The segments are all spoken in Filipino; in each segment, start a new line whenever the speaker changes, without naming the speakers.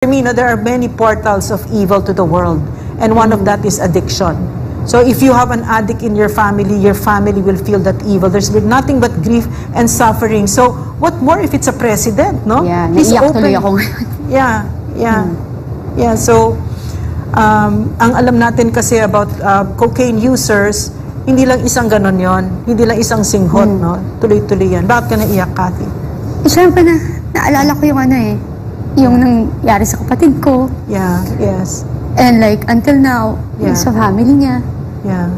For me, there are many portals of evil to the world, and one of that is addiction. So if you have an addict in your family will feel that evil. There's been nothing but grief and suffering. So what more if it's a president, no?
Yeah,
He's
naiyak
open.
tuloy ako ngayon.
Yeah, so ang alam natin kasi about cocaine users, hindi lang isang ganon yon, hindi lang isang singhot, no? Tuloy-tuloy yan. Bakit ka naiyak, Kathy?
Siyempre naalala ko yung yung nangyari sa kapatid ko.
Yeah, yes.
And like, until now,
Yeah.
sa family niya,
Yeah.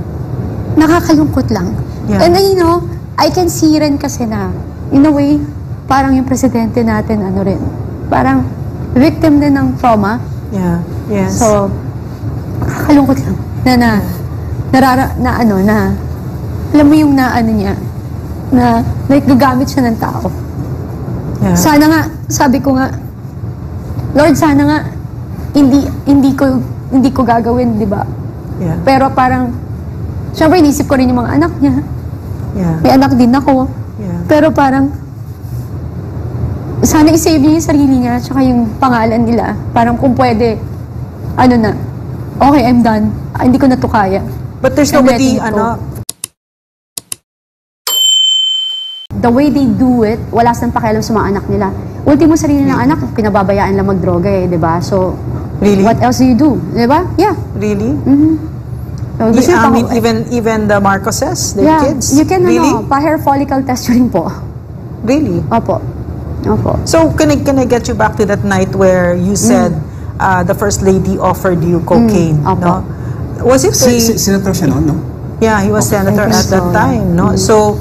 nakakalungkot lang.
Yeah.
And you know, I can see rin kasi na, in a way, parang yung presidente natin, parang victim din ng trauma.
Yeah, yes.
So, nakakalungkot lang. Alam mo yung niya, na like, gagamit siya ng tao.
Yeah.
Sana nga, sabi ko nga, Lord, sana nga, hindi ko gagawin, di ba?
Yeah.
Pero parang, syempre inisip ko rin yung mga anak niya.
Yeah.
May anak din ako.
Yeah.
Pero parang, sana isave niya yung sarili niya, tsaka yung pangalan nila. Parang kung pwede, okay, I'm done. Hindi ko na to kaya.
But there's
I'm
nobody,
letting it go. The way they do it, wala silang pakialam sa mga anak nila. Ultimo sarili ng anak, pinababayaan lang magdroga di ba? So,
Really?
what else do you do? Di ba? Yeah.
Really?
So,
I mean, even the Marcoses, their kids?
You can,
really?
pa-hair follicle test rin po.
Really?
Opo.
So, can I get you back to that night where you said the First Lady offered you cocaine, no? Was it
Senator siya noon, no?
Yeah, he was senator at that time, no? So,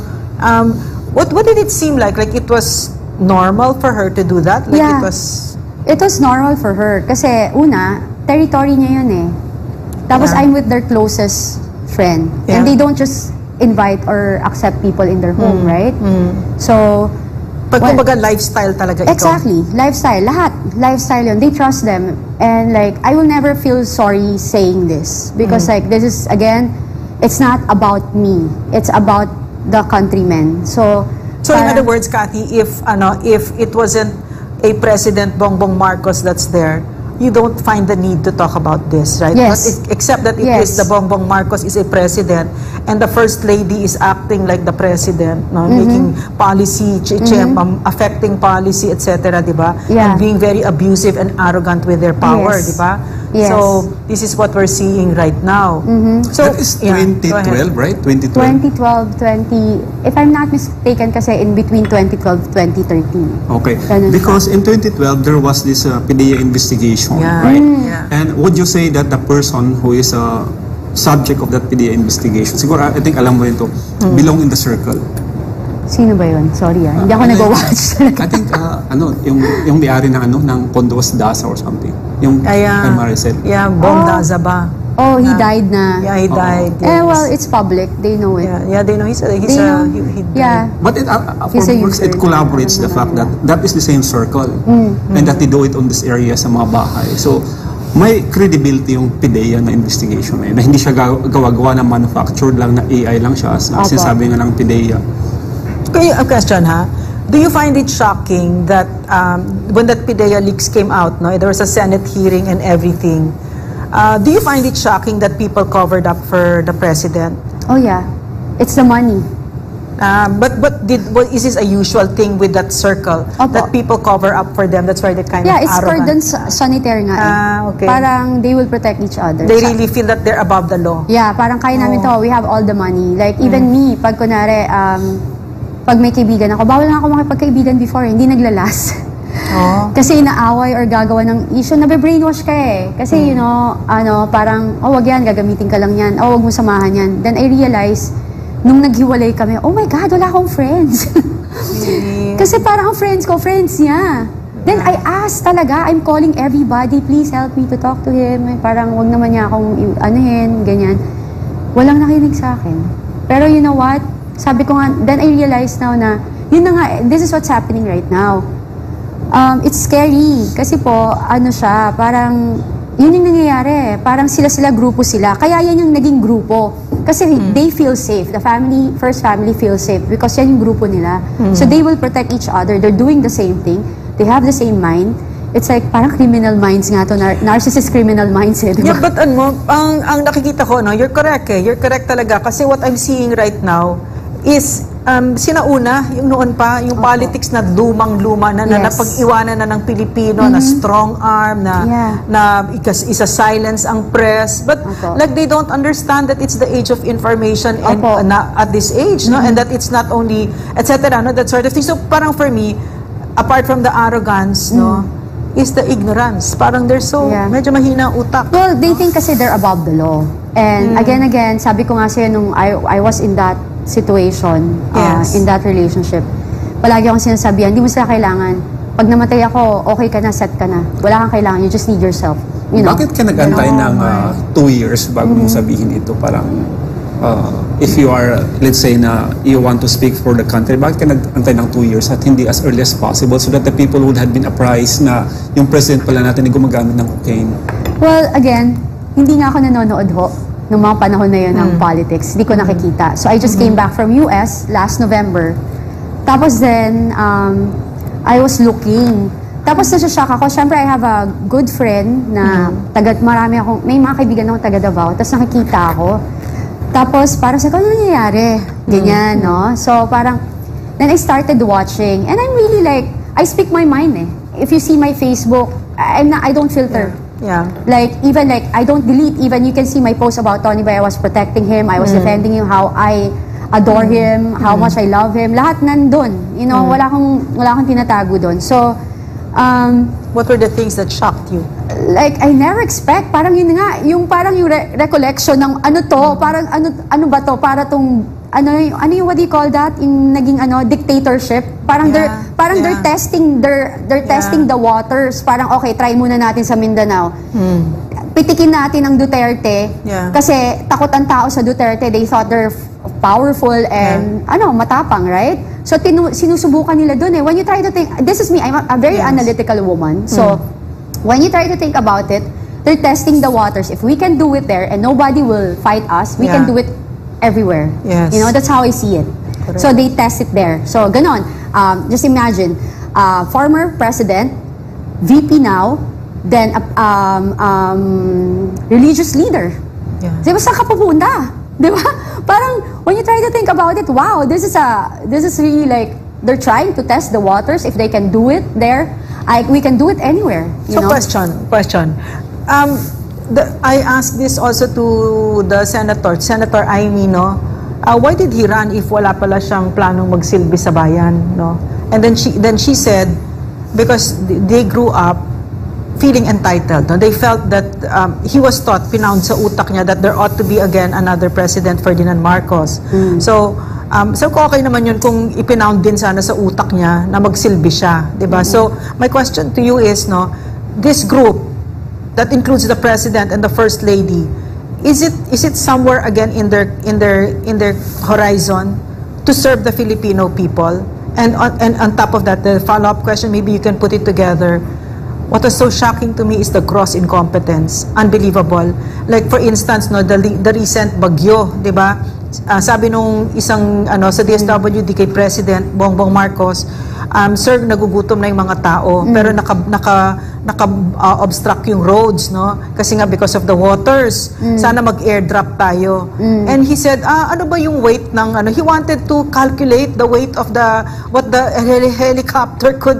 what did it seem like? Like it was normal for her to do that? Like
Yeah.
it was
It was normal for her. Kasi, una, territory niya yun eh. Tapos,
Yeah.
I'm with their closest friend.
Yeah.
And they don't just invite or accept people in their home, right? So,
Pag
well,
kumbaga lifestyle talaga ito.
exactly. Lifestyle. Lahat. Lifestyle yun. They trust them. And like, I will never feel sorry saying this. Because like, this is, again, it's not about me. It's about the countrymen. So
in other words, Kathy, if it wasn't a President Bongbong Marcos that's there, you don't find the need to talk about this, right?
Yes.
But except that it is the Bongbong Marcos is a president, and the First Lady is acting like the president, no? Making policy, affecting policy, etc., di ba?
Yeah.
And being very abusive and arrogant with their power,
Yes.
di ba?
Yes.
So this is what we're seeing right now. So
That is
yeah, go ahead.
2012, right? 2012.
2012, if I'm not mistaken kasi in between 2012 2013.
Okay.
Ganun
Because in 2012, there was this PDEA investigation,
Yeah.
right?
Yeah.
And would you say that the person who is a subject of that PDEA investigation, siguro I think alam mo rin to, belong in the circle?
Sino ba yun? Sorry hindi ako nag-watch talaga.
I think, yung may-ari ng ng Condos Daza or something. Yung kay Maricel.
Yeah, Bong Daza ba?
Oh, he died na.
Yeah, he died.
Well, it's public. They know it.
Yeah, they know he
They know.
he died.
Yeah.
But
He's a
for works, it
user.
collaborates the fact that that is the same circle and that they do it on this area sa mga bahay. So, may credibility yung PDEA na investigation na hindi siya gawa-gawa na manufactured lang na AI lang siya as sinasabi nga ng PDEA.
Okay, a question ha. Do you find it shocking that when that PDEA leaks came out, no, there was a Senate hearing and everything. Do you find it shocking that people covered up for the president?
Oh yeah. It's the money.
But is this a usual thing with that circle?
Opo.
That people cover up for them? That's why they're kind
Yeah,
of
it's
arrogant.
cordon sanitaire nga
Okay.
Parang they will protect each other.
They really feel that they're above the law.
Yeah, parang kaya namin to. We have all the money. Like, even me, pag kunwari, pag may kaibigan ako, bawal na ako makipagkaibigan before, hindi naglalas.
Oh.
Kasi inaaway or gagawa ng issue, nabe-brainwash ka eh. Kasi, parang, wag yan, gagamitin ka lang yan. Wag mo samahan yan. Then I realized, nung naghiwalay kami, oh my God, wala akong friends. Kasi parang ang friends ko, friends niya. Then I asked talaga, I'm calling everybody, please help me to talk to him. Parang wag naman niya akong ganyan. Walang nakinig sa akin. Pero you know what? Sabi ko nga, then I realized now na, yun na nga, this is what's happening right now. It's scary. Kasi po, siya, parang, yun yung nangyayari. Parang sila grupo sila. Kaya yan yung naging grupo. Kasi they feel safe. The first family feels safe because yan yung grupo nila. So they will protect each other. They're doing the same thing. They have the same mind. it's like parang criminal minds nga to, narcissist criminal minds eh, di
Yeah,
ba?
but ang nakikita ko, no, you're correct eh. You're correct talaga. Kasi what I'm seeing right now is sinauna, yung noon pa, yung politics na lumang-luma na, na
Yes.
napag-iwanan na ng Pilipino, na strong arm, na isa-silence ang press. But like they don't understand that it's the age of information and na, at this age, no, and that it's not only, etc., no, that sort of thing. So parang for me, apart from the arrogance, no, is the ignorance. Parang they're so, medyo mahina ang utak.
Well, they think kasi they're above the law. And again, sabi ko nga sa'yo nung I was in that situation, in that relationship, palagi akong sinasabihan, hindi mo sila kailangan. Pag namatay ako, okay ka na, set ka na. Wala kang kailangan, you just need yourself. You know?
Bakit ka nag-antay ng 2 years bago mong sabihin ito? Parang, if you are, let's say na you want to speak for the country, bakit ka nag-antay ng 2 years at hindi as early as possible so that the people would have been apprised na yung president pala natin ay gumagamit ng cocaine?
Well, again, hindi nga ako nanonood ho ng mga panahon na yun ng politics. Hindi ko nakikita. So I just came back from US last November. Tapos then, I was looking. Tapos nasashock ako. Siyempre, I have a good friend na may mga kaibigan akong taga Davao. Tapos nakikita ako. Tapos parang sa ano nangyayari? Ganyan, no? So parang, then I started watching. And I'm really like, I speak my mind eh. If you see my Facebook, I don't filter.
Yeah.
Like, even like, I don't delete. Even you can see my post about Tony Bay. I was protecting him. I was defending him. How I adore him. How much I love him. Lahat nandun. You know, wala akong tinatago dun. So,
what were the things that shocked you?
like, I never expect. Parang yun nga, yung parang yung recollection ng ano to, parang ano ba to, para tong, ano yung, what do you call that? Yung naging dictatorship. Parang they're testing the waters. Parang okay, try muna natin sa Mindanao. Pitikin natin ang Duterte kasi takot ang tao sa Duterte. They thought they're powerful and matapang, right? So sinusubukan nila dun eh. When you try to think, this is me, I'm a very analytical woman. So when you try to think about it, they're testing the waters. If we can do it there and nobody will fight us, we can do it everywhere.
Yes.
You know, that's how I see it. Correct. So they test it there. So ganon. Just imagine, former president, VP now, then religious leader.
Yeah.
Di ba saan ka pupunta? Di ba? Parang when you try to think about it, wow, this is really like they're trying to test the waters. If they can do it there, we can do it anywhere. You
So
know?
question. I asked this also to the Senator Amy, no? Why did he run if wala pala siyang planong magsilbi sa bayan, no? And then she said, because they grew up feeling entitled, no? They felt that he was taught, pinound sa utak niya, that there ought to be again another President Ferdinand Marcos. So okay naman yun kung ipinound din sana sa utak niya na magsilbi siya, di ba? So my question to you is, no, this group that includes the president and the first lady, is it somewhere again in their horizon to serve the Filipino people? And on top of that, the follow-up question, maybe you can put it together. What was so shocking to me is the gross incompetence. Unbelievable. Like for instance, no, the recent bagyo, di ba? Sabi nung isang sa DSWD kay President Bongbong Marcos, sir, nagugutom na yung mga tao, pero naka-obstruct yung roads, no? Kasi nga because of the waters, sana mag-airdrop tayo. And he said, ano ba yung weight ng he wanted to calculate the weight of what the helicopter could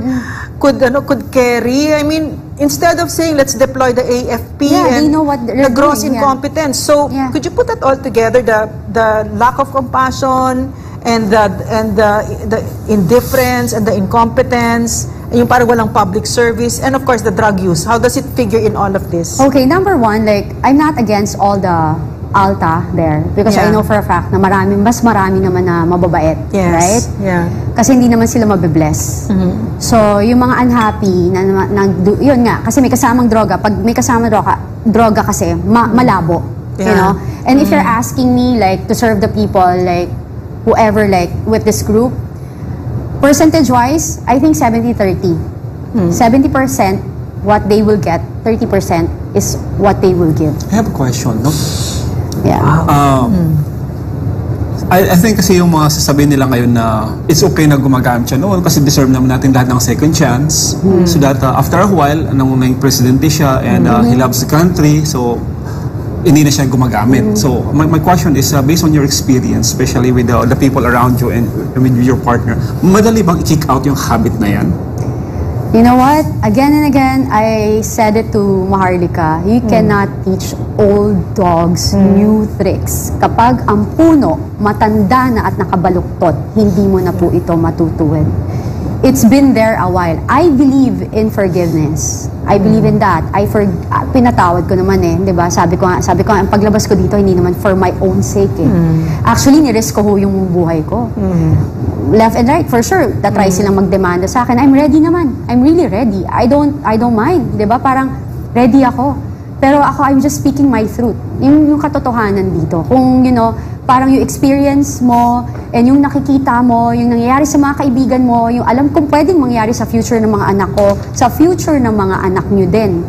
carry. I mean, instead of saying let's deploy the AFP and
they know what
the gross incompetence. So could you put that all together, the lack of compassion and the indifference and the incompetence, and yung parang walang public service, and of course the drug use? How does it figure in all of this?
Okay, number one, like, I'm not against all the ALTA there because I know for a fact na mas marami naman na mababait, right?
Yeah.
Kasi hindi naman sila mabibless. So, yung mga unhappy yun nga, kasi may kasamang droga. Pag may kasamang droga kasi, malabo. You know? And if you're asking me, like, to serve the people, like, whoever, like, with this group, percentage-wise, I think 70-30. 70% what they will get, 30% is what they will give.
I have a question, no?
Yeah.
I think kasi yung mga sasabihin nila ngayon na it's okay na gumagamit siya noon kasi deserve naman natin lahat ng second chance. So that after a while, nung naging presidente siya and he loves the country, so hindi na siya gumagamit. So my question is, based on your experience, especially with the people around you and with your partner, madali bang i-kick out yung habit na yan?
You know what? Again and again, I said it to Maharlika, you cannot teach old dogs new tricks. Kapag ang puno, matanda na at nakabaluktot, hindi mo na po ito matutuwid. It's been there a while. I believe in forgiveness. I believe in that. Pinatawad ko naman eh, 'di ba? Sabi ko, ang paglabas ko dito hindi naman for my own sake eh. Actually, ni-risk ko yung buhay ko. Left and right, for sure. Tatry silang magdemanda sa akin. I'm ready naman. I'm really ready. I don't mind, 'di ba? Parang ready ako. Pero ako, I'm just speaking my truth. Yung katotohanan dito. Kung, parang yung experience mo, and yung nakikita mo, yung nangyayari sa mga kaibigan mo, yung alam kong pwedeng mangyari sa future ng mga anak ko, sa future ng mga anak nyo din.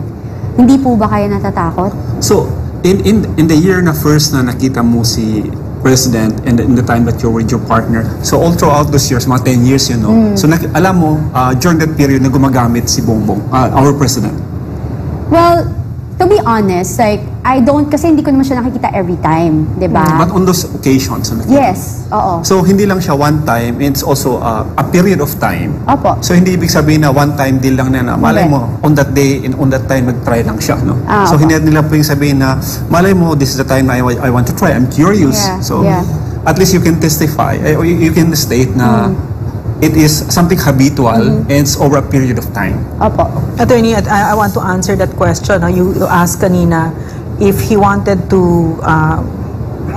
Hindi po ba kayo natatakot?
So, in the year na first na nakita mo si President and in the time that you're with your partner, so all throughout those years, mga 10 years, so alam mo, during that period na gumagamit si Bongbong, our President?
Well, to be honest, kasi hindi ko naman siya nakikita every time, di ba?
But on those occasions,
yes, oo.
So, hindi lang siya one time, it's also a period of time.
Opo.
So, hindi ibig sabihin na one time deal lang na malay mo, on that day, and on that time, nag-try lang siya, no? So,
opo.
hindi nila pwedeng sabihin na, malay mo, this is the time I want to try, I'm curious.
Yeah,
So,
yeah.
at least you can testify, or you can state na it is something habitual and it's over a period of time.
Opo.
Attorney, I want to answer that question. You asked kanina if he wanted to,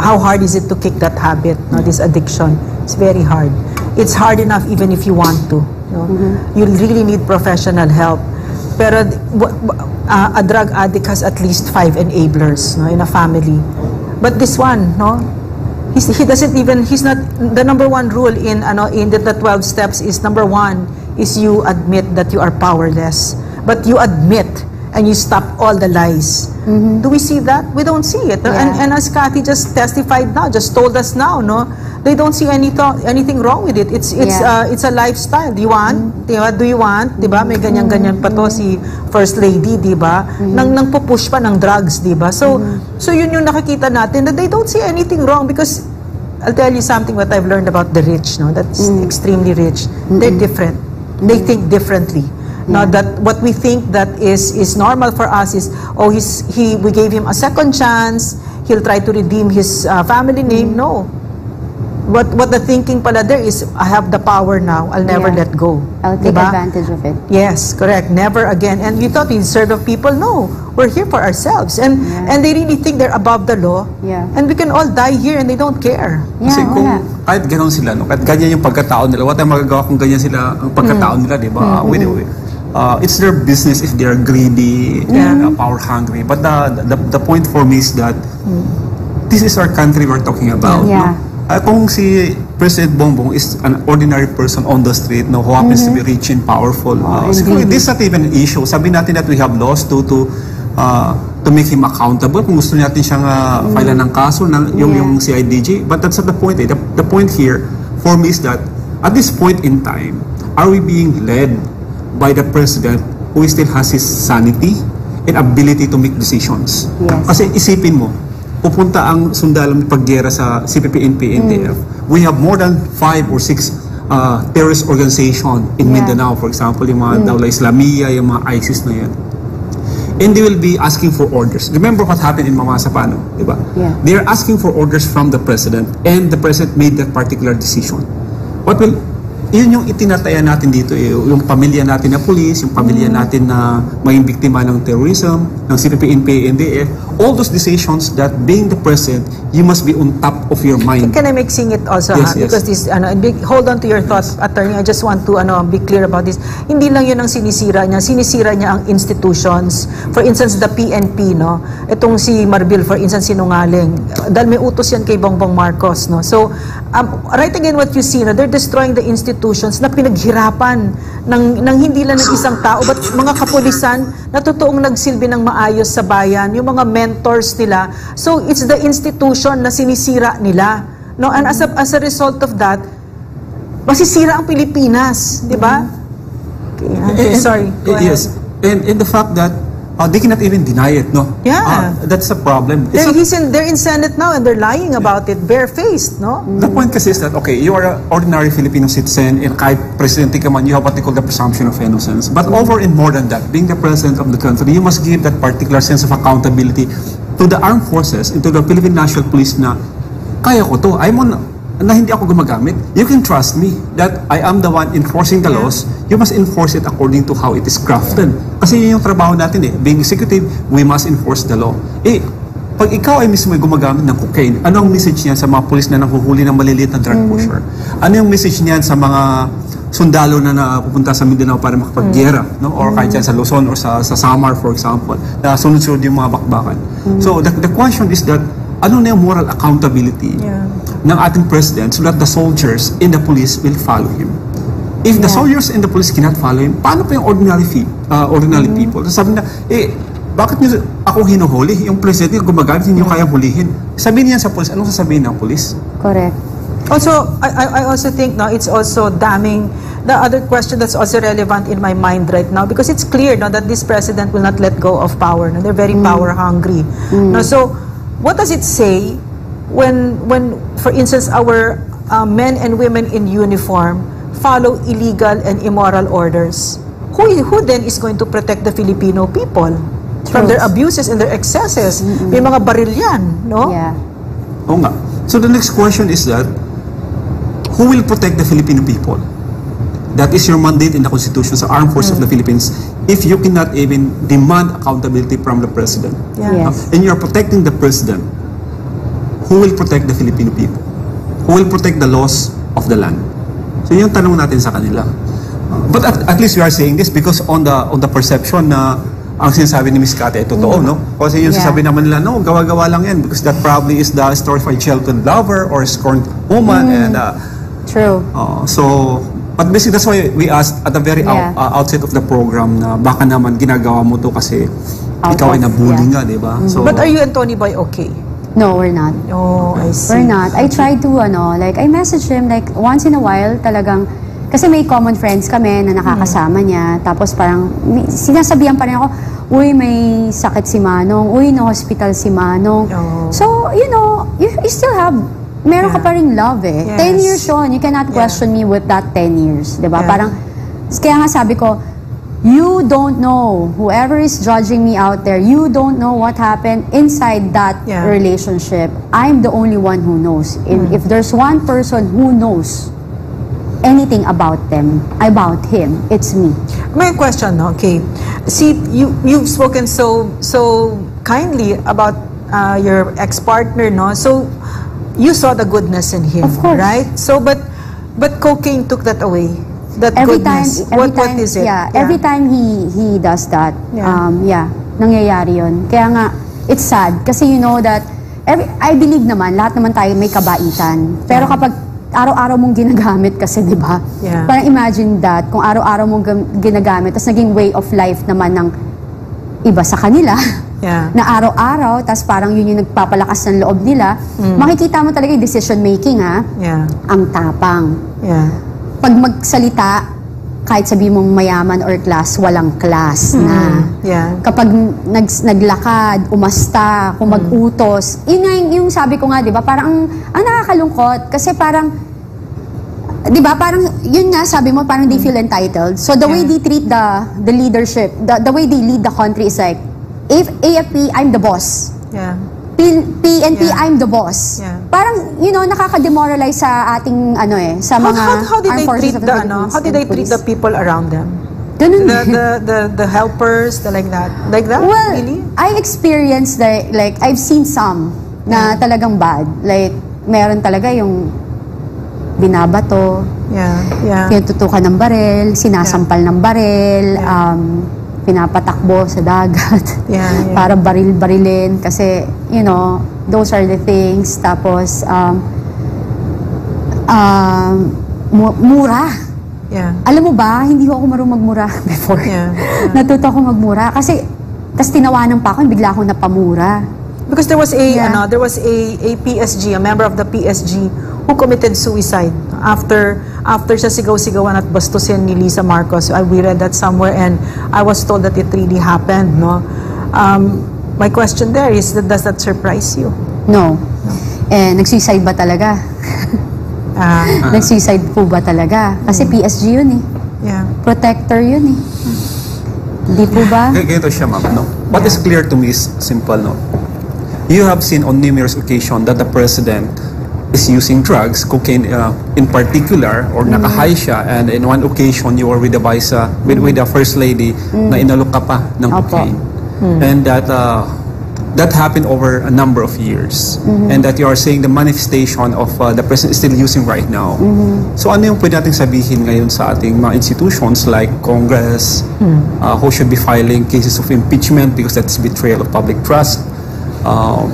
how hard is it to kick that habit, this addiction? It's very hard. It's hard enough even if you want to. You really need professional help. Pero a drug addict has at least 5 enablers in a family. But this one, he doesn't even, he's not, the number one rule in the 12 steps is, number 1 is you admit that you are powerless. But you admit and you stop all the lies. Do we see that? We don't see it.
Yeah.
And as Kathy just testified now, just told us now, they don't see anything wrong with it. It's a lifestyle. Do you want? Do you want? Diba? May ganyan-ganyan pa to si First Lady, diba? Nang pupush pa ng drugs, diba? So yun yung nakikita natin, that they don't see anything wrong because I'll tell you something what I've learned about the rich, that's extremely rich. They're different. They think differently. Now that what we think that is normal for us is, we gave him a second chance, he'll try to redeem his family name. No. What the thinking pala there is, I have the power now, I'll never let go.
I'll take advantage of it.
Yes, correct. Never again. And we thought we serve of people. No, we're here for ourselves. And they really think they're above the law.
Yeah.
And we can all die here and they don't care.
Kasi
Yeah,
kung
wala.
kahit gano'n sila, kahit ganyan yung pagkatao nila, what ang magagawa kung ganyan sila ang pagkatao nila, di ba? It's their business if they're greedy and power hungry. But the point for me is that this is our country we're talking about.
Yeah.
Kung si President Bongbong is an ordinary person on the street, who happens to be rich and powerful, siguro this is not even an issue. Sabi natin that we have laws to make him accountable. Kung gusto natin siyang file ng kaso, yung CIDG. But that's not the point. The point here for me is that at this point in time, are we being led by the President who still has his sanity and ability to make decisions?
Yes.
Kasi isipin mo, pupunta ang sundalong paggera sa CPP, NP, NDF. We have more than 5 or 6 terrorist organization in Mindanao, for example, yung mga Dawla Islamiyya, yung mga ISIS na yan. And they will be asking for orders. Remember what happened in Mama Sapano, di ba?
Yeah.
They are asking for orders from the President and the President made that particular decision. Yun yung itinataya natin dito, yung pamilya natin na police, yung pamilya natin na maging biktima ng terrorism, ng CPP, NPA, NDF, all those decisions that being the President, you must be on top of your mind.
Can I make sing it also?
Yes, yes.
Because this, hold on to your thoughts, Attorney. I just want to be clear about this. Hindi lang yun ang sinisira niya. Sinisira niya ang institutions. For instance, the PNP, itong si Marbil, for instance, sinungaling. Dahil may utos yan kay Bongbong Marcos, So, right again what you see, they're destroying the institutions na pinaghirapan ng hindi lang ng isang tao, but mga kapulisan na totoong nagsilbi ng maayos sa bayan, yung mga mentors nila. So, it's the institution na sinisira nila. No, and as a result of that, masisira ang Pilipinas, di ba? Okay, sorry. Go ahead.
Yes. And the fact that they cannot even deny it, no?
Yeah.
That's a problem.
They're in Senate now and they're lying about it, barefaced, no?
The point kasi is that, okay, you are an ordinary Filipino citizen and kahit presidente ka man, you have what they call the presumption of innocence. But over and more than that, being the president of the country, you must give that particular sense of accountability to the armed forces and to the Philippine National Police na kaya ko to. Na hindi ako gumagamit. You can trust me that I am the one enforcing the laws. You must enforce it according to how it is crafted. Kasi yun yung trabaho natin eh. Being executive, we must enforce the law. Pag ikaw ay mismo ay gumagamit ng cocaine, ano ang message niyan sa mga pulis na nanghuhuli ng maliliit na drug pusher? Ano yung message niyan sa mga sundalo na napupunta sa Mindanao para makapag-gera, no? Or kahit yan sa Luzon or sa Samar, for example, na sunod-sunod yung mga bakbakan. So, the question is that, ano na yung moral accountability ng ating president so that the soldiers and the police will follow him? If the soldiers and the police cannot follow him, paano pa yung ordinary people? Sabi na, bakit niyo ako hinuhuli? Yung president gumagamit, hindi niyo kayang hulihin. Sabihin niyan sa police, anong sasabihin ng police?
Correct.
Also, I also think now it's also damning. The other question that's also relevant in my mind right now, because it's clear now that this president will not let go of power. No? They're very power hungry. No? So, what does it say when for instance, our men and women in uniform follow illegal and immoral orders? Who then is going to protect the Filipino people from their abuses and their excesses? May mga baril yan, no?
Yeah.
Oo nga. So the next question is that, who will protect the Filipino people? That is your mandate in the Constitution sa Armed Forces of the Philippines if you cannot even demand accountability from the President.
Yeah.
Yes.
And you are protecting the President. Who will protect the Filipino people? Who will protect the laws of the land? So yung tanong natin sa kanila. But at least we are saying this because on the perception na ang sinasabi ni Ms. Kate ay totoo, no? Kasi yung sasabi naman nila, no, gawa-gawa lang yan because that probably is the story of a sheltered lover or a scorned woman. And
True.
but basically that's why we asked at the very outset of the program na baka naman ginagawa mo to kasi ikaw ay nabully nga, di ba? So,
But are you and Tony Boy okay?
No, we're not.
Oh, I see.
We're not. I tried to, I messaged him, once in a while, talagang, kasi may common friends kami na nakakasama niya, tapos parang, sinasabihan pa rin ako, uy, may sakit si Manong, uy, na-hospital si Manong.
Oh.
So, you still have, meron ka pa rin love eh.
Yes.
10 years yun, you cannot question me with that 10 years, diba?
Yeah.
Parang, kaya nga sabi ko, you don't know, whoever is judging me out there, you don't know what happened inside that relationship. I'm the only one who knows. And if there's one person who knows anything about him, it's me.
My question, okay. See, you've spoken so kindly about your ex-partner, no? So you saw the goodness in him,
Of course.
right? So but cocaine took that away. That
Every
goodness.
time,
What is it?
Yeah, every time he does that, nangyayari yun. Kaya nga, it's sad kasi you know that I believe naman lahat naman tayo may kabaitan. Pero kapag araw-araw mong ginagamit kasi, di ba?
Yeah.
Parang imagine that kung araw-araw mong ginagamit tapos naging way of life naman ng iba sa kanila.
Yeah.
Na araw-araw, tapos parang yun yung nagpapalakas ng loob nila. Makikita mo talaga yung decision making, ha?
Yeah.
Ang tapang.
Yeah.
Pag magsalita, kahit sabi mong mayaman or class, walang class na.
Yeah.
Kapag naglakad, umasta, kung mag-utos, yun nga yung sabi ko nga, di ba, parang ang nakakalungkot kasi parang, di ba, parang, yun nga sabi mo, parang they feel entitled. So the way they treat the leadership, the way they lead the country is like, if AFP, I'm the boss.
Yeah.
PNP, I'm the boss.
Yeah.
Parang, nakaka-demoralize sa ating, sa mga
How did
armed
they
forces
treat
of the Philippines
how did they
and
treat
police.
the people around them?
Ganun.
The helpers, like that? Like that?
Well,
Really?
I experienced I've seen some na talagang bad. Like, meron talaga yung binabato,
Yeah.
tinututukan ng baril, sinasampal ng baril, pinapatakbo sa dagat.
Yeah.
Para baril-barilin. Kasi, those are the things. Tapos, mura.
Yeah.
Alam mo ba, hindi ako marunong magmura before.
Yeah.
Natuto ako magmura. Kasi, tas tinawanan pa ako, bigla akong napamura.
Because there was a PSG, a member of the PSG who committed suicide after siya sigaw-sigawan at bastusin ni Lisa Marcos. We read that somewhere and I was told that it really happened, no? My question there is, does that surprise you?
No. Eh, nag-suicide ba talaga? Nag-suicide po ba talaga? Kasi PSG yun eh.
Yeah.
Protector yun eh. Hindi po ba?
Ganito siya, ma'am, no? What is clear to me is simple, no? You have seen on numerous occasions that the president is using drugs, cocaine in particular, or naka-high siya, and in one occasion you were with the with the first lady na inalok ka pa ng cocaine. And that happened over a number of years. And that you are saying the manifestation of the president is still using right now. So ano yung pwede natin sabihin ngayon sa ating mga institutions like Congress, who should be filing cases of impeachment because that's betrayal of public trust,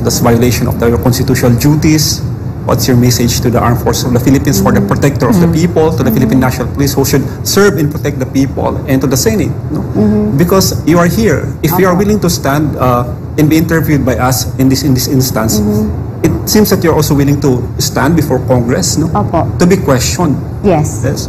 that's violation of their constitutional duties. What's your message to the Armed Forces of the Philippines for the protector of the people, to the Philippine National Police who should serve and protect the people, and to the Senate? No? Because you are here. If you are willing to stand and be interviewed by us in this instance, it seems that you're also willing to stand before Congress, no? To be questioned.
Yes.
Yes.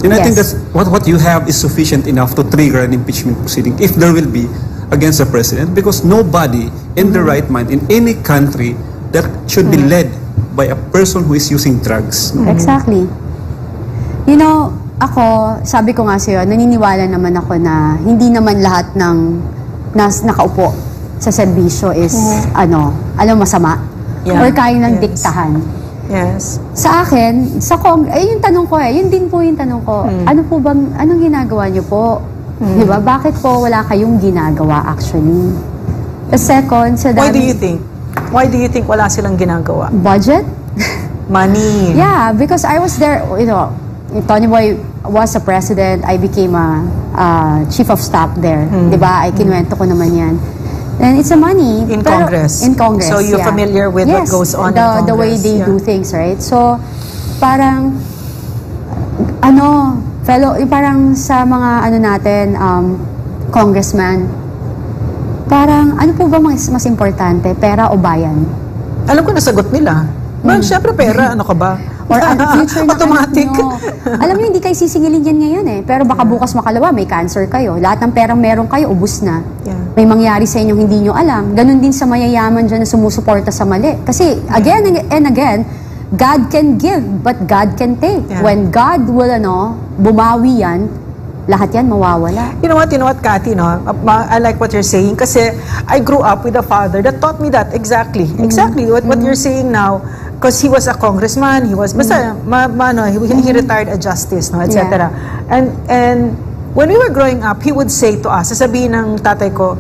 And I think that what you have is sufficient enough to trigger an impeachment proceeding, if there will be, against the president, because nobody in the right mind in any country that should be led by a person who is using drugs.
Exactly. You know, ako, sabi ko nga sa'yo, naniniwala naman ako na hindi naman lahat ng nakaupo sa serbisyo is, masama.
Yeah.
Or kaya ng
Yes.
diktahan.
Yes.
Sa akin, yung tanong ko yun din po yung tanong ko, anong ginagawa niyo po? Diba? Bakit po wala kayong ginagawa actually? The second,
Why do you think? Why do you think wala silang ginagawa?
Budget?
Money.
Yeah, because I was there, Tony Boy was a president, I became a chief of staff there. Diba? Ay kinuwento ko naman yan. And it's a money.
In Congress.
In Congress,
So you're familiar with what goes on in Congress.
The way they do things, right? So, parang, parang sa mga natin, congressman, parang, ano po ba mas importante? Pera o bayan?
Alam ko nasagot nila. Siyempre pera, ano ka ba?
Or future na
automatic.
Alam niyo, hindi kayo sisingilin yan ngayon eh. Pero baka bukas makalawa, may cancer kayo. Lahat ng perang meron kayo, ubus na.
Yeah.
May mangyari sa inyo hindi nyo alam. Ganon din sa mayayaman dyan na sumusuporta sa mali. Kasi again and again, God can give, but God can take.
Yeah.
When God will, bumawi yan, lahat yan mawawala.
You know what, Cathy, no? I like what you're saying kasi I grew up with a father that taught me that exactly what you're saying now, because he was a congressman, he was he retired a justice, no, etc. And when we were growing up, he would say to us, sasabihin ng tatay ko,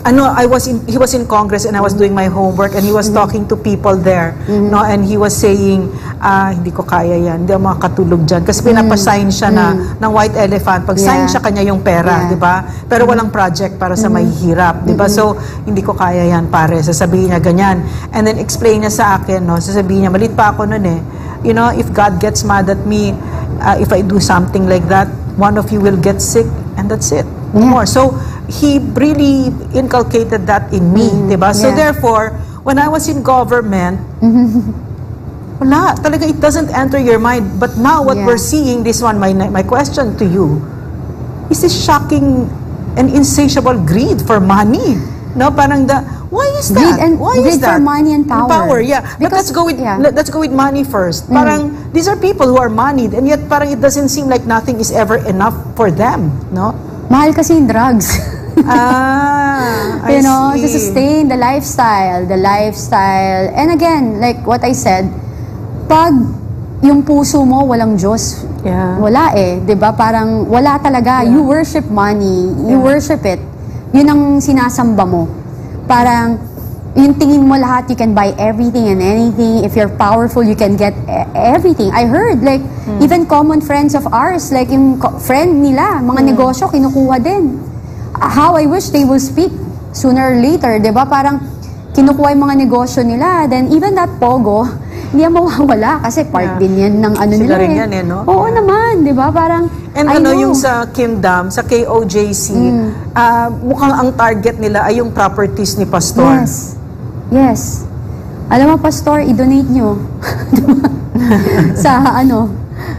he was in Congress and I was doing my homework and he was talking to people there, no, and he was saying, hindi ko kaya yan, hindi ako makakatulog dyan kasi pinapasign siya ng white elephant, pag sign siya kanya yung pera, di ba? Pero walang project para sa mahihirap, di ba? So hindi ko kaya yan, pare, sasabihin niya ganyan, and then explain niya sa akin, no, sasabihin niya, malit pa ako nun eh, you know, if God gets mad at me, if I do something like that, one of you will get sick and that's it, no more. So he really inculcated that in me, diba? So therefore, when I was in government, wala, talaga it doesn't enter your mind. But now what we're seeing, this one, my question to you, is this shocking and insatiable greed for money? No, parang why is that?
Greed for money and power.
Yeah. But let's go with money first. Parang these are people who are moneyed, and yet parang it doesn't seem like nothing is ever enough for them, no?
Mahal kasi yung drugs.
I
to
see.
sustain the lifestyle. And again, like what I said, pag yung puso mo walang Diyos, wala eh, 'di ba? Parang wala talaga. You worship money, you worship it. Yun ang sinasamba mo. Parang yung tingin mo lahat, you can buy everything and anything. If you're powerful, you can get everything. I heard, like, even common friends of ours, like yung friend nila, mga negosyo, kinukuha din. How I wish they will speak sooner or later, di ba? Parang kinukuha yung mga negosyo nila. Then even that pogo, hindi yan mawawala kasi part din yan ng ano
Sila
nila
rin yan eh, no?
Oo naman, di ba? Parang,
and yung sa Kingdom, sa KOJC, mukhang ang target nila ay yung properties ni Pastor.
Yes. Alam mo, Pastor, i-donate nyo.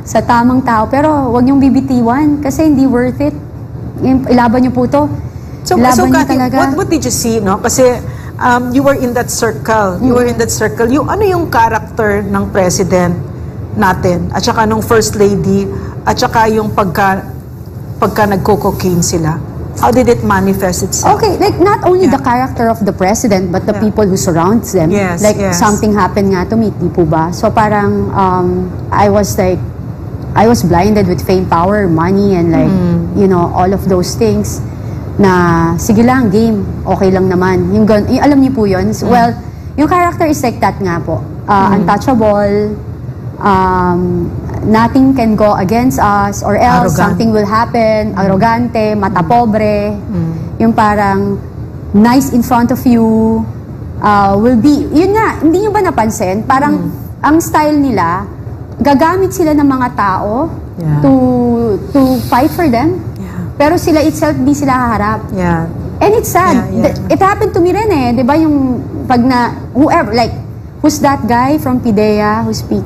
sa tamang tao. Pero wag niyong bibitiwan kasi hindi worth it. Ilaban niyo po to.
So Kathy, what did you see, no? Kasi you were in that circle. You were in that circle. Ano yung character ng president natin at saka nung first lady at saka yung pagka nagko-cocaine sila? How did it manifest itself?
Okay, like not only the character of the president but the people who surrounds them.
Yes,
like
yes.
something happened nga to me, di po ba? So parang I was blinded with fame, power, money, and like, all of those things na, sige lang, game, okay lang naman. Yung alam niyo po yun? Well, yung character is like that nga po. Untouchable, nothing can go against us or else something will happen, arrogante, mata pobre, yung parang nice in front of you, will be, yun nga, hindi nyo ba napansin? Parang ang style nila, gagamit sila ng mga tao to fight for them. Pero sila itself, di sila haharap. And it's sad. It happened to me rin eh. Di ba yung pag na, whoever, like, who's that guy from PIDEA who speak?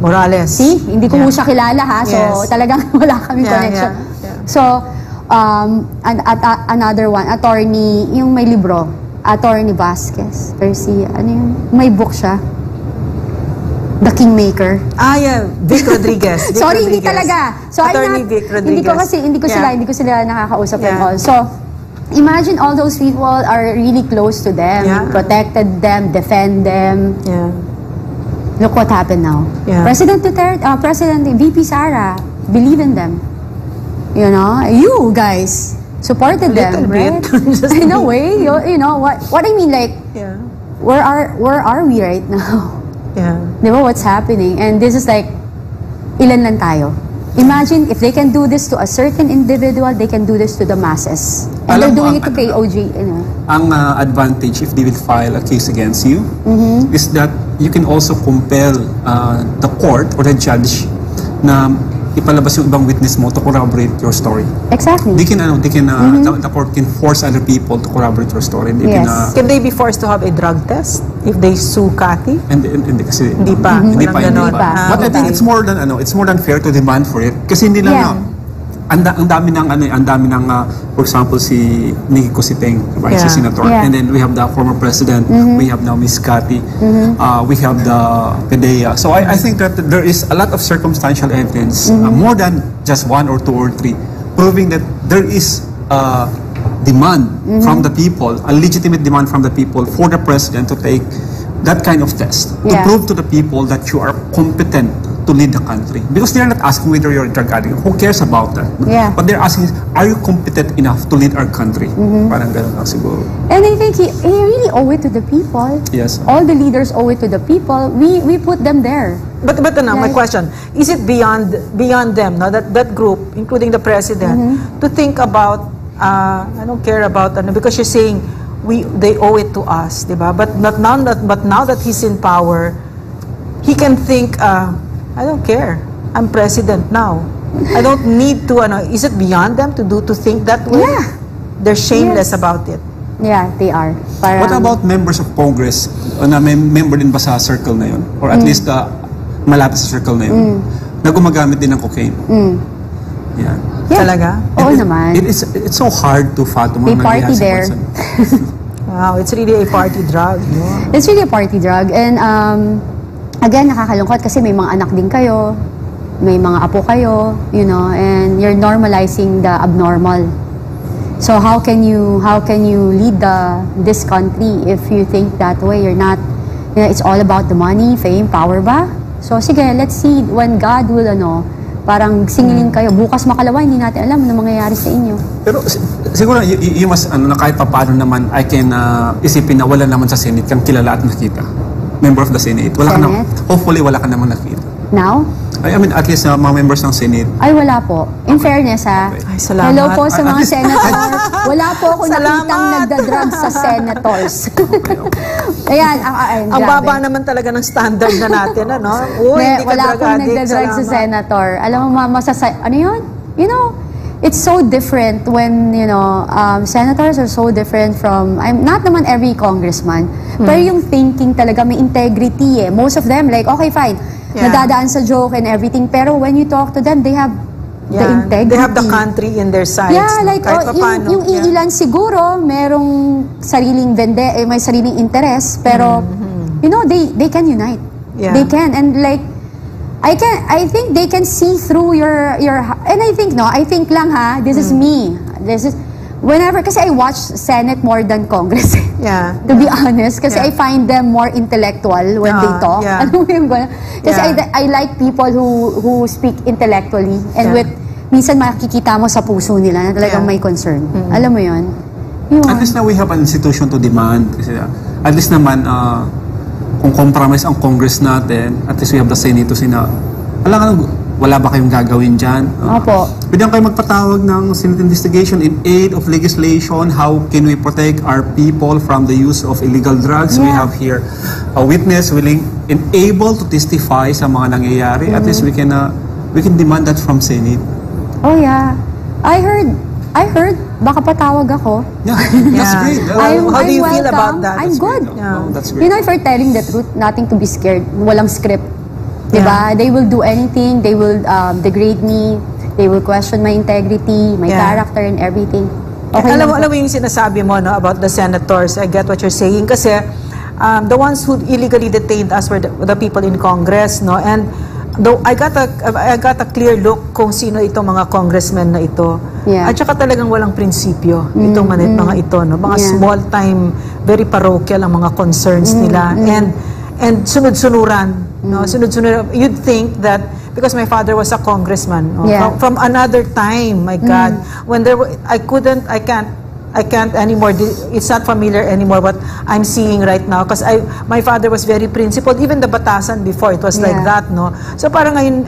Morales.
See? Hindi ko siya kilala ha. So, talagang wala kaming connection. So, another one, attorney, yung may libro, Attorney Vasquez. Percy, ano yun? May book siya. The Kingmaker.
Vic Rodriguez.
Sorry, hindi talaga. So,
Attorney Vic Rodriguez.
Hindi ko sila nakakausap and all. So, imagine all those people are really close to them, protected them, defend them. Look what happened now. President Duterte, President VP Sara, believe in them. You guys supported them, right? In a way, you know what I mean. Like, where are we right now? Diba, what's happening? And this is like, ilan lang tayo. Imagine if they can do this to a certain individual, they can do this to the masses. And they're doing it to KOJ.
Ang advantage if they will file a case against you is that you can also compel the court or the judge na ipalabas yung ibang witness mo to corroborate your story.
Exactly.
The court can force other people to corroborate your story.
Can they be forced to have a drug test if they sue Kathy?
Hindi kasi
Hindi pa.
But I think it's more than fair to demand for it kasi hindi lang ang dami ng for example si Nikki Cositeng, right? Si senator, and then we have the former president, we have now Miss Kathy, we have the PIDEA. So I think that there is a lot of circumstantial evidence, more than just one or two or three, proving that there is demand from the people, a legitimate demand from the people for the president to take that kind of test to prove to the people that you are competent to lead the country. Because they're not asking whether you're a drug addict. Who cares about that? But they're asking, are you competent enough to lead our country? Parang ganun lang siguro.
And I think he really owe it to the people.
Yes.
All the leaders owe it to the people. We put them there.
But my question, is it beyond them, no? That group, including the president, to think about, I don't care about, because you're saying, they owe it to us, diba? But now that he's in power, he can think, I don't care. I'm president now. I don't need to. Is it beyond them to think that way? They're shameless about it.
Yeah, they are. Parang,
what about members of Congress na may member din ba sa circle na yun? Or at least malapit sa circle na yun? Na gumagamit din ng cocaine? Yeah.
Talaga?
Oo naman.
It's so hard to fathom.
May party there.
Wow, it's really a party drug.
It's really a party drug. And again, nakakalungkot kasi may mga anak din kayo, may mga apo kayo, and you're normalizing the abnormal. So how can you lead this country if you think that way? You're not, it's all about the money, fame, power ba? So sige, let's see when God will parang singilin kayo. Bukas makalawa, hindi natin alam ano mangyayari sa inyo.
Pero siguro, yung mas, na kahit paano naman, I can isipin na wala naman sa Senate kang kilala at nakita. Member of the Senate. Hopefully, wala ka naman nakita.
Now?
I mean, at least mga members ng Senate.
Ay, wala po. In fairness,
Ay, salamat.
Hello po sa mga senator. Wala po ako nakitang nagda-drugs sa senators. Ayan,
ang baba naman talaga ng standard na natin, Uy, hindi
wala
ka drug
akong
addict.
nagda-drugs sa senator. Alam mo, ano yun? it's so different when, you know, senators are so different from, I'm not naman every congressman, pero yung thinking talaga may integrity eh. Most of them, like, okay, fine, nadadaan sa joke and everything, pero when you talk to them, they have the integrity.
They have the country in their sides.
Yeah,
no?
like,
Kahit paano,
yung iilan siguro, merong sariling may sariling interest, pero, you know, they can unite.
Yeah.
They can, and like, I think they can see through your and I think lang ha, this is me. This is whenever, kasi I watch Senate more than Congress.
Yeah.
To be honest, kasi I find them more intellectual when they talk.
Yeah.
Ano mo yung gano'n? Kasi I like people who speak intellectually and with minsan makikita mo sa puso nila na talagang may concern. Alam mo yun?
At least now we have an institution to demand. Kasi at least naman, kung compromise ang Congress natin, at least we have the Senate to say na, wala ba kayong gagawin dyan?
Opo.
Pwede kayo magpatawag ng Senate investigation in aid of legislation. How can we protect our people from the use of illegal drugs? We have here a witness willing and able to testify sa mga nangyayari. At least we can demand that from Senate.
Oh yeah. I heard, baka patawag ako.
Yeah, that's great.
How do you feel
welcome.
about that?
I'm
That's
good.
great. Yeah.
That's great.
You know, if you're telling the truth, nothing to be scared. Walang script. Diba? They will do anything. They will degrade me. They will question my integrity, my character, and everything. Okay
Alam mo yung sinasabi mo no, about the senators. I get what you're saying. Kasi the ones who illegally detained us were the people in Congress. No? And though I got a clear look kung sino itong mga congressmen na ito.
Yeah.
At saka talagang walang prinsipyo itong mga ito. No? Mga small-time, very parochial ang mga concerns nila. And sunod-sunuran. No? Sunod-sunuran. You'd think that because my father was a congressman no? From another time, my God, when I can't anymore. It's not familiar anymore what I'm seeing right now because my father was very principled. Even the batasan before, it was like that, no? So parang ngayon,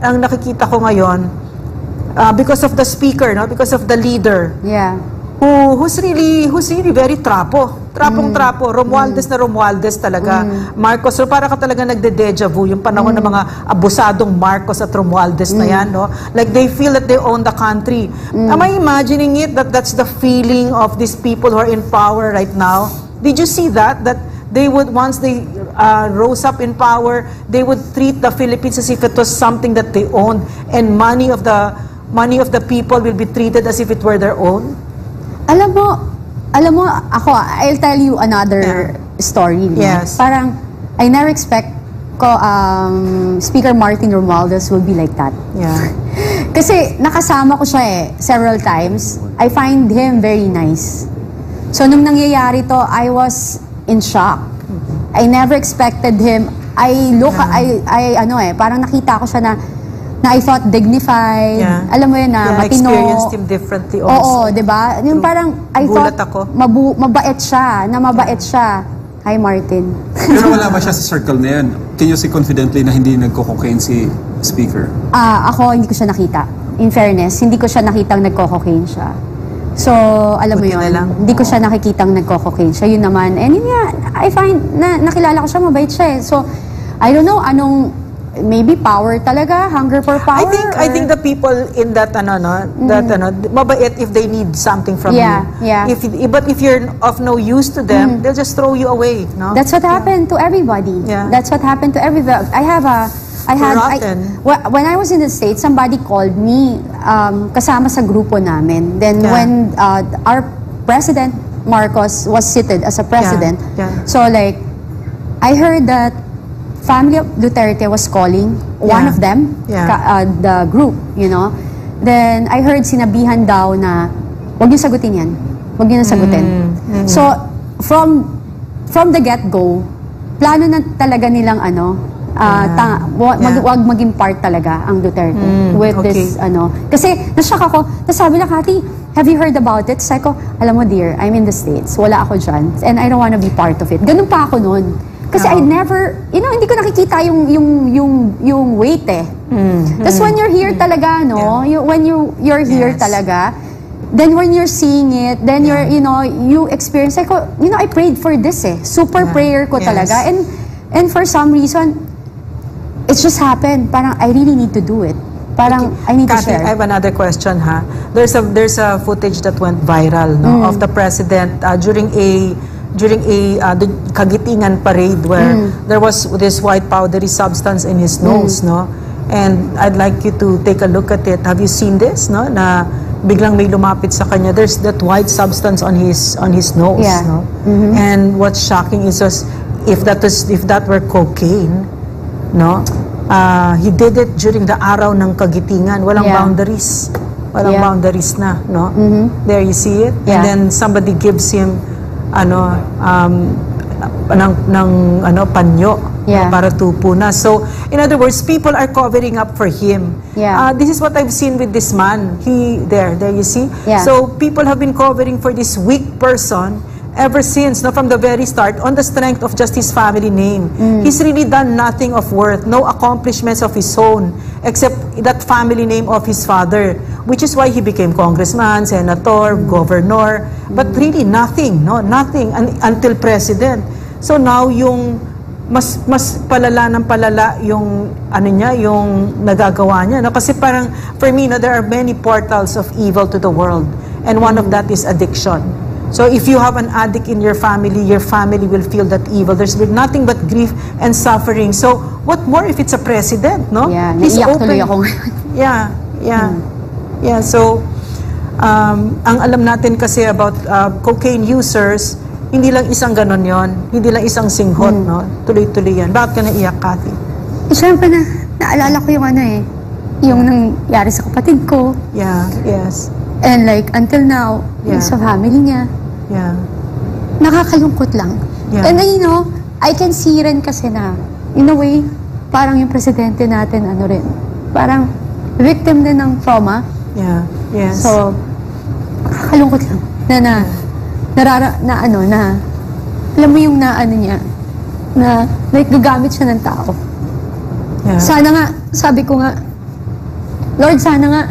ang nakikita ko ngayon, because of the speaker, no? Because of the leader, who's really very trapong-trapo, Romualdez na Romualdez talaga, Marcos. So para ka talaga nagde-deja vu yung panahon ng mga abusadong Marcos at Romualdez na yan, no? Like they feel that they own the country. Am I imagining it that's the feeling of these people who are in power right now? Did you see that they would, once they rose up in power, they would treat the Philippines as if it was something that they owned, and money of the people will be treated as if it were their own? Alam mo, ako, I'll tell you another story.
Yes. Parang, I never expect Speaker Martin Romualdez will be like that.
Yeah.
Kasi nakasama ko siya several times. I find him very nice. So, nung nangyayari to, I was in shock. I never expected him. Parang nakita ko siya na I thought dignified.
Yeah.
Alam mo yun na
I
matino.
experienced him differently also.
Oo, di ba? Yung parang, I
Gulat
thought,
ako.
mabait siya. Hi, Martin.
Pero wala ba siya sa circle na yan? Can you say confidently na hindi nagko-cocaine si Speaker?
Ako, hindi ko siya nakita. In fairness, hindi ko siya nakitang nagko-cocaine siya. So, alam mo
Buti
yun,
na lang.
hindi ko siya nakikitang nagko-cocaine siya. Yun naman. And yun nga, I find, nakilala ko siya, mabait siya. So, I don't know, maybe power talaga, hunger for power.
I think the people in that mabait if they need something from you.
Yeah.
But if you're of no use to them, they'll just throw you away, no?
That's what happened to everybody.
Yeah.
That's what happened to everybody. When I was in the States, somebody called me kasama sa grupo namin. Then when our President Marcos was seated as a president, so like I heard that family of Duterte was calling one of them, the group, you know. Then I heard sinabihan daw na wag niyo sagutin yan. Wag niyo na sagutin. So from the get-go, plano na talaga nilang wag maging part talaga ang Duterte with this Kasi na-shock ako. Tapos sabi na, Cathy, have you heard about it? Sabi ko, alam mo dear, I'm in the States. Wala ako dyan. And I don't wanna be part of it. Ganun pa ako noon. Kasi I never, hindi ko nakikita yung weight eh. Tapos when you're here talaga, when you're here talaga, then when you're seeing it, then you experience, I prayed for this eh. Super prayer ko talaga. And for some reason, it's just happened. Parang I really need to do it. Parang, I need to
Kathy,
share.
I have another question, ha. There's a footage that went viral, no, of the president during a the Kagitingan parade where there was this white powdery substance in his nose, no. And I'd like you to take a look at it. Have you seen this, no? Na biglang may lumapit sa kanya. There's that white substance on his nose,
Yeah.
no. And what's shocking is just if that were cocaine, no. He did it during the araw ng Kagitingan. Walang
Yeah.
boundaries. Walang
Yeah.
boundaries na, no? There you see it.
Yeah.
And then somebody gives him ng panyo,
Yeah.
para tupo na. So, in other words, people are covering up for him.
Yeah.
This is what I've seen with this man. There you see?
Yeah.
So, people have been covering for this weak person ever since, no, from the very start, on the strength of just his family name. He's really done nothing of worth, no accomplishments of his own, except that family name of his father, which is why he became congressman, senator, governor, but really nothing, no, nothing until president. So now yung mas palala ng palala yung yung nagagawa niya, no? Kasi parang for me, no, there are many portals of evil to the world, and one of that is addiction. So if you have an addict in your family will feel that evil. There's been nothing but grief and suffering. So what more if it's a president, no?
Yeah,
He's
naiyak
open.
tuloy ako ngayon.
Yeah. So ang alam natin kasi about cocaine users, hindi lang isang ganon yon, hindi lang isang singhot, no? Tuloy-tuloy yan. Bakit ka naiyak, Kathy?
Siyempre naalala ko yung yung nangyari sa kapatid ko.
Yeah, yes.
And like, until now,
Yeah.
sa family niya,
Yeah.
nakakalungkot lang.
Yeah.
And I can see rin kasi na, in a way, parang yung presidente natin, parang victim din ng trauma.
Yeah, yes.
So, nakakalungkot lang. Alam mo yung niya, na like, gagamit siya ng tao.
yeah.
Sana nga, sabi ko nga, Lord, sana nga,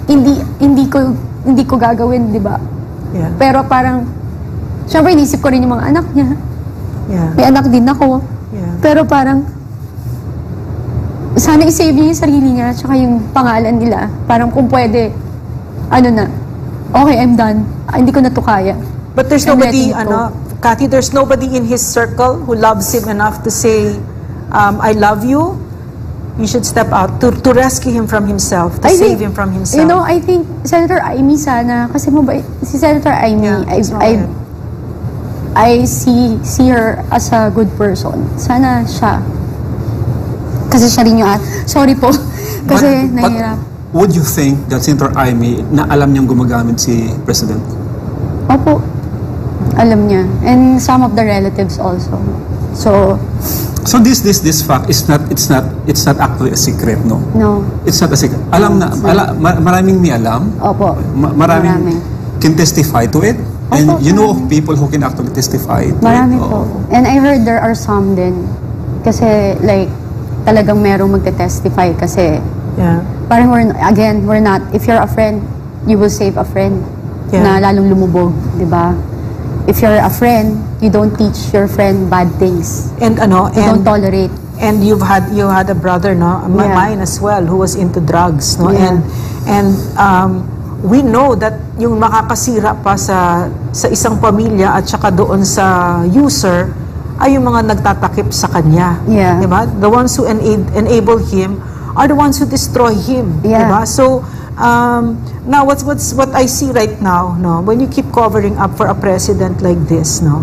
hindi ko gagawin, di ba?
Yeah.
Pero parang, syempre inisip ko rin yung mga anak niya.
Yeah.
May anak din ako.
Yeah.
Pero parang, sana isave niya yung sarili niya, tsaka yung pangalan nila. Parang kung pwede, okay, I'm done. Hindi ko na to kaya.
But there's
I'm
nobody,
letting it go.
Kathy, there's nobody in his circle who loves him enough to say, I love you. You should step out to rescue him from himself, to save him from himself.
I think Senator Amy sana, kasi si Senator Amy,
Yeah,
I see her as a good person. Sana siya. Kasi siya rin yung sorry po. Kasi nahihirap.
Would you think that Senator Amy na alam niyang gumagamit si President?
Opo. Alam niya. And some of the relatives also.
So this fact is it's not actually a secret, no?
No.
It's not a secret. Maraming may alam.
Opo.
Maraming can testify to it. And
Opo,
you know of people who can actually testify to
Marami
it.
po. And I heard there are some din. Kasi like, talagang merong magte-testify kasi
Yeah.
parang we're not, if you're a friend, you will save a friend
Yeah.
na lalong lumubog, di ba? If you're a friend, you don't teach your friend bad things.
And
You don't tolerate.
And you had a brother, no,
Yeah.
mine as well, who was into drugs, no,
Yeah.
and we know that yung makakasira pa sa isang pamilya at saka doon sa user ay yung mga nagtatakip sa kanya,
Yeah.
diba? The ones who enable him are the ones who destroy him,
Yeah.
diba? So now what I see right now, no, when you keep covering up for a president like this, no,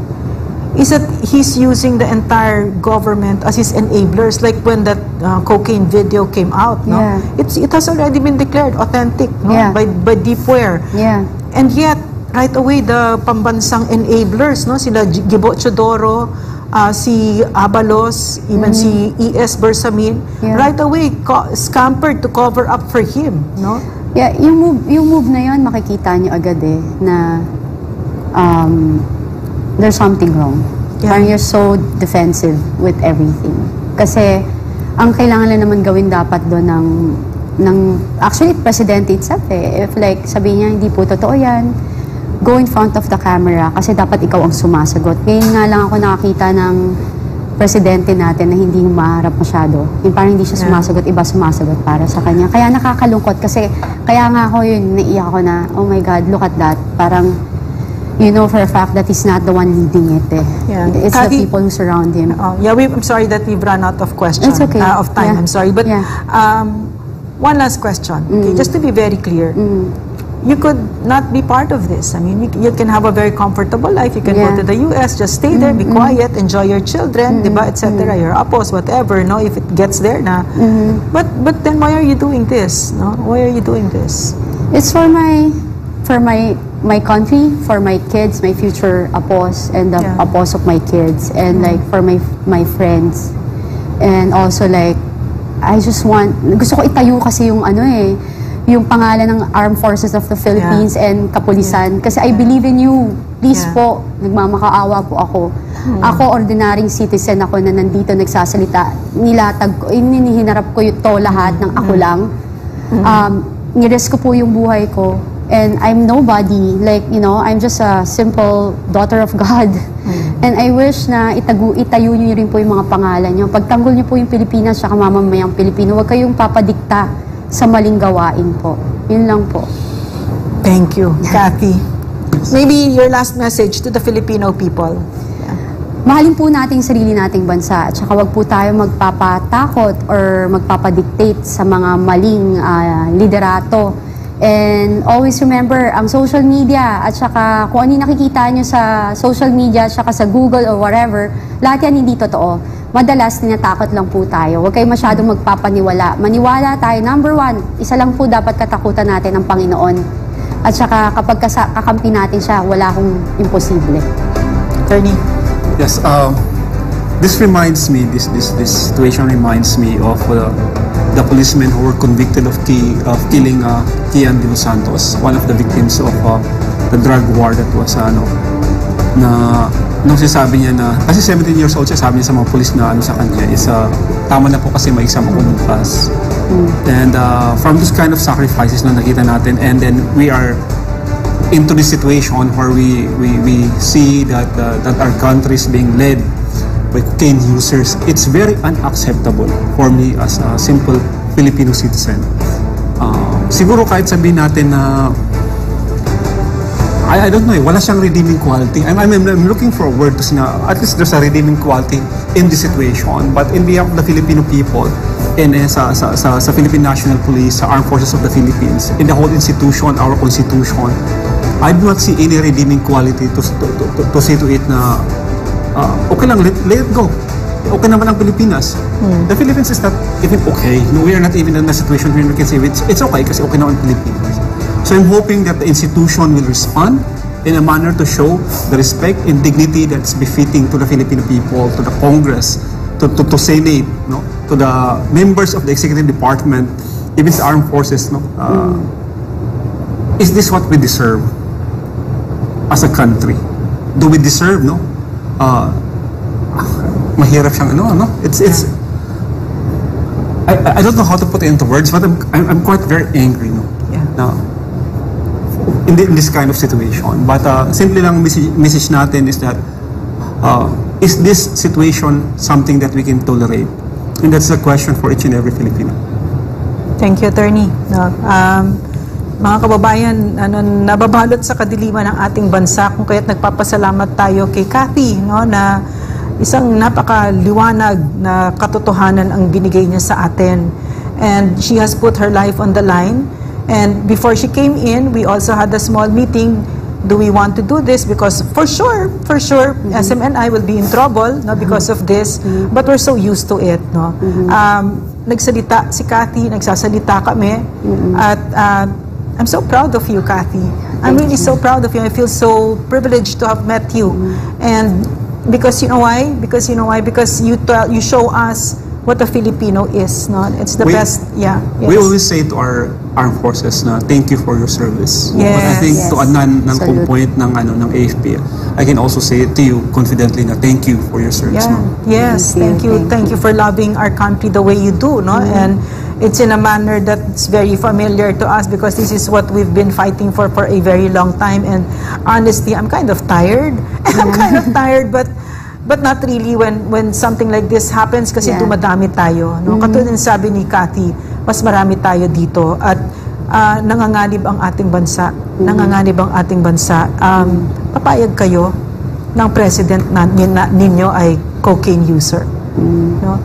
is that he's using the entire government as his enablers, like when that cocaine video came out, no?
Yeah.
It has already been declared authentic, no?
Yeah.
By Deepware.
Yeah.
And yet, right away, the pambansang enablers, no? Sila Gibo Chodoro, si Abalos, even si E.S. Bersamin,
Yeah.
right away, scampered to cover up for him, no?
Yeah, yung move na yun, makikita niyo agad na there's something wrong.
Yeah.
Parang you're so defensive with everything. Kasi, ang kailangan lang naman gawin dapat doon ng actually, presidente itself If like, sabi niya, hindi po totoo yan, go in front of the camera kasi dapat ikaw ang sumasagot. Ngayon nga lang ako nakakita ng presidente natin na hindi humaharap masyado. Yung parang hindi siya sumasagot, iba sumasagot para sa kanya. Kaya nakakalungkot kasi kaya nga ako yun, naiiyak ako na, oh my God, look at that. Parang, you know for a fact that he's not the one leading it.
Yeah.
It's the people who surround him.
I'm sorry that we've run out of questions.
It's okay.
Of time,
Yeah.
I'm sorry. But one last question, okay, just to be very clear. You could not be part of this. I mean, you can have a very comfortable life. You can go to the US, just stay there, be quiet, enjoy your children, diba, etc. Your apos, whatever, no, if it gets there na. But then why are you doing this? No, why are you doing this?
It's for my country, for my kids, my future apos, and the apos of my kids, and like for my friends, and also like I just want, gusto ko itayo kasi yung yung pangalan ng Armed Forces of the Philippines and Kapulisan. Kasi I believe in you. Please po, nagmamakaawa po ako. Ako, ordinaryong citizen ako na nandito nagsasalita. Nilatag ko, hinihinarap ko ito lahat ng ako lang. Nirisk ko po yung buhay ko. And I'm nobody. Like, you know, I'm just a simple daughter of God. And I wish na itayo nyo rin po yung mga pangalan nyo. Pagtanggol nyo po yung Pilipinas at mamamayang Pilipino, huwag kayong papadikta sa maling gawain po. Yun lang po.
Thank you, Kathy. Maybe your last message to the Filipino people.
Mahalin po natin sarili nating bansa at saka wag po tayo magpapatakot or magpapadictate sa mga maling liderato. And always remember, ang social media at saka kung ano yung nakikita nyo sa social media at saka sa Google or whatever, lahat yan hindi totoo. Madalas, tinatakot lang po tayo. Huwag kayo masyadong magpapaniwala. Maniwala tayo. Number one, isa lang po dapat katakutan natin ng Panginoon. At saka kapag kakampi natin siya, wala akong imposible.
Attorney?
Yes, this reminds me, this situation reminds me of the policemen who were convicted of killing Kian De Los Santos, one of the victims of the drug war that was nung sinasabi niya na, kasi 17 years old siya, sabi niya sa mga police na sa kanya is tama na po kasi may exam ako magpas. And from this kind of sacrifices na nakita natin, and then we are into this situation where we see that our country is being led by cocaine users. It's very unacceptable for me as a simple Filipino citizen. Siguro kahit sabihin natin na I don't know, wala siyang redeeming quality. I'm looking for a word to say na at least there's a redeeming quality in this situation. But in behalf of the Filipino people, and sa Philippine National Police, sa Armed Forces of the Philippines, in the whole institution, our constitution, I do not see any redeeming quality to say to it na okay lang, let it go. Okay naman ang Pilipinas. The Philippines is not even okay. No, we are not even in a situation where we can say it's okay kasi okay naman ang Pilipinas. So I'm hoping that the institution will respond in a manner to show the respect and dignity that's befitting to the Filipino people, to the Congress, to Senate, no, to the members of the Executive Department, even the Armed Forces. No, is this what we deserve as a country? Do we deserve? No, mahirap siyang It's I don't know how to put it into words, but I'm quite very angry. No, now. In this kind of situation. But simply lang message natin is that is this situation something that we can tolerate? And that's the question for each and every Filipino.
Thank you, Attorney. Mga kababayan, nababalot sa kadiliman ng ating bansa, kung kaya't nagpapasalamat tayo kay Kathy, no, na isang napakaliwanag na katotohanan ang binigay niya sa atin. And she has put her life on the line. And before she came in, we also had a small meeting. Do we want to do this? Because for sure, SMNI will be in trouble, no, because of this. But we're so used to it, no. Nagsalita si Kathy, nagsasalita kami, at I'm so proud of you, Kathy. I'm really so proud of you. I feel so privileged to have met you, and because you know why? Because you show us what a Filipino is, no? It's the best, Yes.
We always say to our armed forces na thank you for your service.
Yes.
But I think to anan ng component ng AFP, I can also say it to you confidently na thank you for your service.
Yeah.
No?
Yes, thank you for loving our country the way you do, no? And it's in a manner that's very familiar to us because this is what we've been fighting for a very long time. And honestly, I'm kind of tired. I'm kind of tired, but But not really when something like this happens kasi
Yeah.
dumadami tayo. No? Katulad ng sabi ni Cathy, mas marami tayo dito at nanganganib ang ating bansa. Nanganganib ang ating bansa. Papayag kayo ng president ninyo ay cocaine user. No?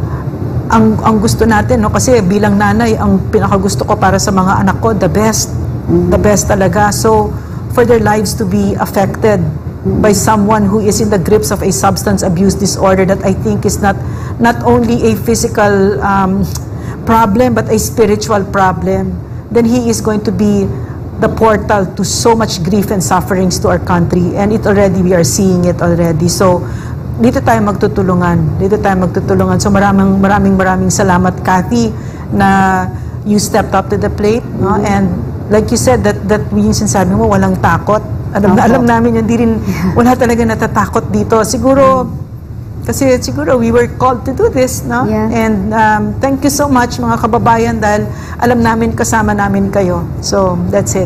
Ang gusto natin, no, kasi bilang nanay, ang pinakagusto ko para sa mga anak ko, the best. The best talaga. So, for their lives to be affected by someone who is in the grips of a substance abuse disorder that I think is not only a physical problem but a spiritual problem, then he is going to be the portal to so much grief and sufferings to our country, and we are seeing it already. So dito tayo magtutulungan. So maraming salamat, Cathy, na you stepped up to the plate, no? And like you said, that yung sinasabi mo, walang takot. Alam namin yun, wala talaga natatakot dito. Siguro we were called to do this, no?
Yeah.
And thank you so much, mga kababayan, dahil alam namin kasama namin kayo. So that's it.